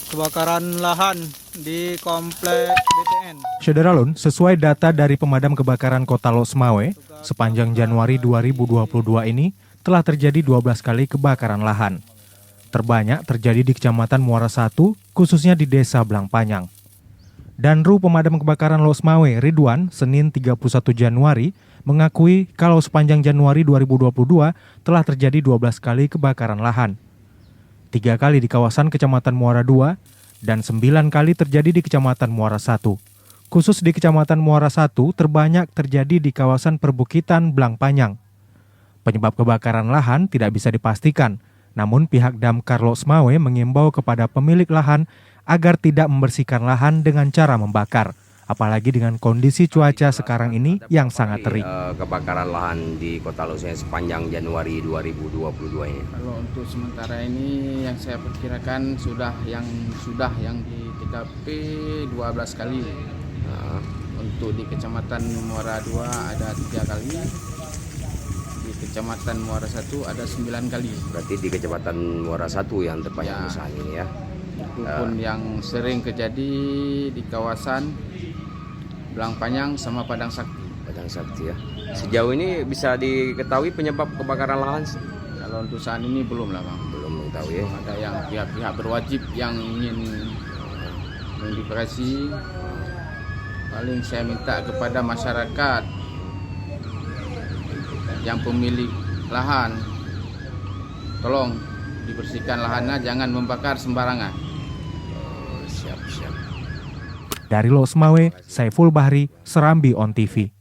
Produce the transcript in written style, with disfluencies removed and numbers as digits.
kebakaran lahan di komplek BTN. Syederalun, sesuai data dari Pemadam Kebakaran Kota Losmawe, sepanjang Januari 2022 ini telah terjadi 12 kali kebakaran lahan. Terbanyak terjadi di Kecamatan Muara 1, khususnya di Desa Blangpanyang. Danru Pemadam Kebakaran Losmawe, Ridwan, Senin 31 Januari, mengakui kalau sepanjang Januari 2022 telah terjadi 12 kali kebakaran lahan. 3 kali di kawasan Kecamatan Muara 2 dan 9 kali terjadi di Kecamatan Muara 1. Khusus di Kecamatan Muara 1 terbanyak terjadi di kawasan perbukitan Blangpanyang. Penyebab kebakaran lahan tidak bisa dipastikan, namun pihak Damkar Losmawe mengimbau kepada pemilik lahan agar tidak membersihkan lahan dengan cara membakar, apalagi dengan kondisi cuaca sekarang ini yang sangat terik. Kebakaran lahan di Kota Losmawe sepanjang Januari 2022 ini. Kalau untuk sementara ini yang saya perkirakan sudah yang di TKP 12 kali. Untuk di Kecamatan Muara 2 ada 3 kali. Di Kecamatan Muara 1 ada 9 kali. Berarti di Kecamatan Muara 1 yang terbanyak saat ini ya. Itu pun yang sering terjadi di kawasan Blangpanyang sama Padang Sakti. Padang Sakti ya. Sejauh ini bisa diketahui penyebab kebakaran lahan? Kalau untuk saat ini belum lah Bang. Belum mengetahui ya. Ada yang pihak-pihak berwajib yang ingin mengidentifikasi. Paling saya minta kepada masyarakat yang pemilik lahan, tolong dibersihkan lahannya, jangan membakar sembarangan. Siap. Dari Losmawe, Saiful Bahri, Serambi On TV.